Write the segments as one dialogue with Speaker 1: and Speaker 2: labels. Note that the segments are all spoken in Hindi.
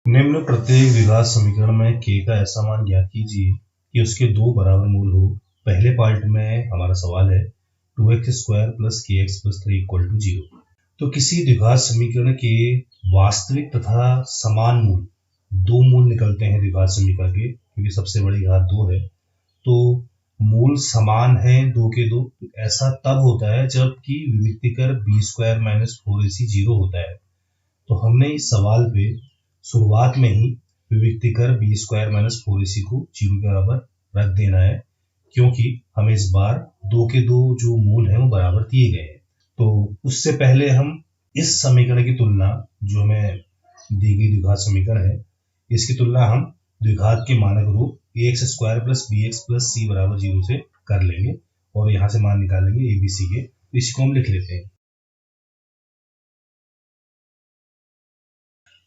Speaker 1: निम्न प्रत्येक द्विघात समीकरण में k का ऐसा मान ज्ञात कीजिए कि उसके दो बराबर मूल हो। पहले पार्ट में हमारा सवाल है 2x² + kx + 3 = 0। तो किसी द्विघात समीकरण के वास्तविक तथा समान मूल, दो मूल निकलते हैं द्विघात समीकरण के, क्योंकि सबसे बड़ी घात 2 है। तो मूल समान है दो के दो। ऐसा तब होता है जबकि विविक्तिकर b² - 4ac 0 होता है। तो हमने इस सवाल पे शुरुआत में ही विविक्तिकर b² - 4ac को 0 के बराबर रख देना है, क्योंकि हमें इस बार दो के दो जो मूल हैं वो बराबर दिए गए हैं। तो उससे पहले हम इस समीकरण की तुलना, जो हमें दी गई द्विघात समीकरण है, इसकी तुलना हम द्विघात के मानक रूप ax² + bx + c = 0 से कर लेंगे और यहाँ से मान निकालेंगे abc के। इसको हम लिख लेते हैं।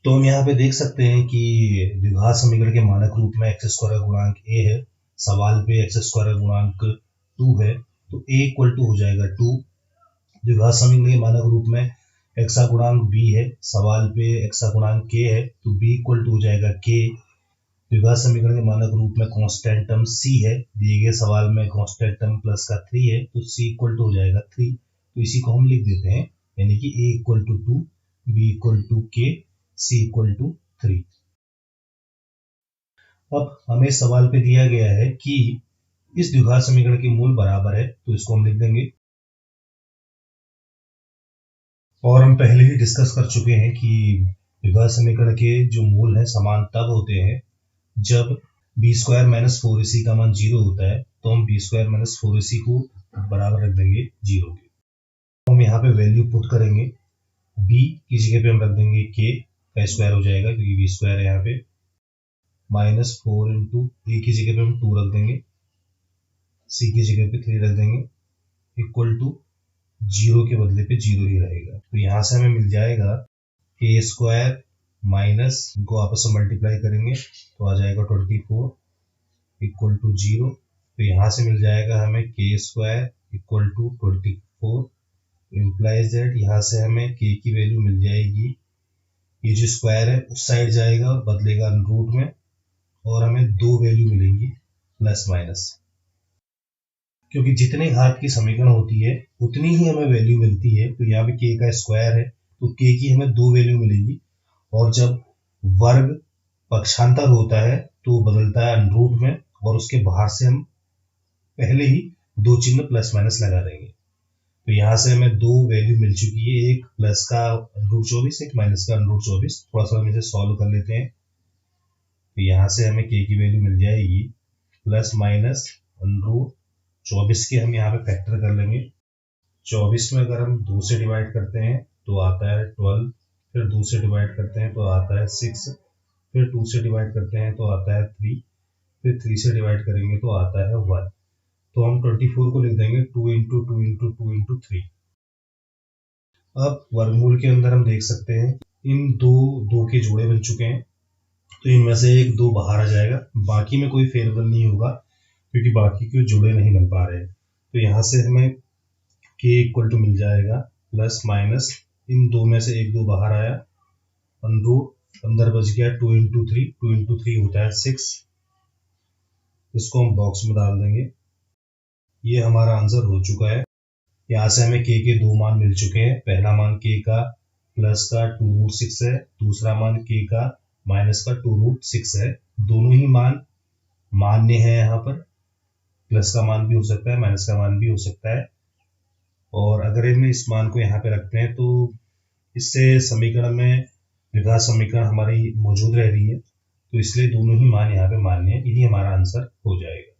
Speaker 1: तो हम यहाँ पे देख सकते हैं कि द्विघात समीकरण के मानक रूप में x² का गुणांक a है, सवाल पे x² का गुणांक 2 है, तो a = हो जाएगा 2। द्विघात समीकरण के मानक रूप में x का गुणांक b है, सवाल पे x का गुणांक k है, तो b = हो जाएगा k। द्विघात समीकरण के मानक रूप में कांस्टेंट टर्म c है, दिए गए सवाल में कांस्टेंट टर्म प्लस का 3 है, तो c = हो जाएगा 3। तो इसी को हम लिख देते हैं, यानी कि a = 2, b = k, c = 3। अब हमें सवाल पे दिया गया है कि इस द्विघात समीकरण के मूल बराबर है, तो इसको हम लिख देंगे। और हम पहले ही डिस्कस कर चुके हैं कि द्विघात समीकरण के जो मूल हैं समान तब होते हैं जब b² - 4ac का मान 0 होता है। तो हम b² - 4ac को बराबर रख देंगे 0 के। हम यहाँ पे वैल्यू पुट करेंगे, b की जगह पे हम रख देंगे k का स्क्वायर हो जाएगा, क्योंकि b² है यहाँ पे, -4 × a की जगह पे हम 2 रख देंगे, c की जगह पे 3 रख देंगे, इक्वल टू 0 के बदले पे 0 ही रहेगा। तो यहाँ से हमें मिल जाएगा k² माइनस, इनको आपस में मल्टीप्लाई करेंगे तो आ जाएगा 24 इक्वल टू 0। तो यहाँ से मिल जाएगा हमें k² = 24 इम्प्लाइज दैट यहाँ से हमें k की वैल्यू मिल जाएगी, ये जो स्क्वायर है उस साइड जाएगा और बदलेगा रूट में, और हमें दो वैल्यू मिलेंगी प्लस माइनस, क्योंकि जितने घात की समीकरण होती है उतनी ही हमें वैल्यू मिलती है। तो यहाँ पे k का स्क्वायर है, तो k की हमें दो वैल्यू मिलेगी, और जब वर्ग पक्षांतर होता है तो बदलता है रूट में, और उसके बाहर से हम पहले ही दो चिन्ह प्लस माइनस लगा देंगे। तो यहाँ से हमें दो वैल्यू मिल चुकी है, एक प्लस का √24, एक माइनस का √24। थोड़ा सा हम इसे सॉल्व कर लेते हैं। तो यहाँ से हमें k की वैल्यू मिल जाएगी प्लस माइनस √24 के हम यहाँ पे फैक्टर कर लेंगे। 24 में अगर हम 2 से डिवाइड करते हैं तो आता है 12, फिर 2 से डिवाइड करते हैं तो आता है 6, फिर 2 से डिवाइड करते हैं तो आता है 3, फिर 3 से डिवाइड करेंगे तो आता है 1। तो हम 24 को लिख देंगे 2 × 2 × 2 × 3। अब वर्गमूल के अंदर हम देख सकते हैं इन दो के जोड़े बन चुके हैं, तो इनमें से एक 2 बाहर आ जाएगा, बाकी में कोई फेरबदल नहीं होगा क्योंकि बाकी के जोड़े नहीं बन पा रहे हैं। तो यहाँ से हमें k = मिल जाएगा प्लस माइनस, इन दो में से एक 2 बाहर आया, अंदर बच गया 2 × 3, 2 × 3 होता है 6। इसको हम बॉक्स में डाल देंगे। ये हमारा आंसर हो चुका है। यहाँ से हमें k के दो मान मिल चुके हैं। पहला मान k का प्लस का 2√6 है, दूसरा मान k का माइनस का 2√6 है। दोनों ही मान मान्य है, यहाँ पर प्लस का मान भी हो सकता है, माइनस का मान भी हो सकता है। और अगर हम इस मान को यहाँ पे रखते हैं तो इससे समीकरण में द्विघात समीकरण हमारी मौजूद रह रही है, तो इसलिए दोनों ही मान यहाँ पे मान्य है। यही हमारा आंसर हो जाएगा।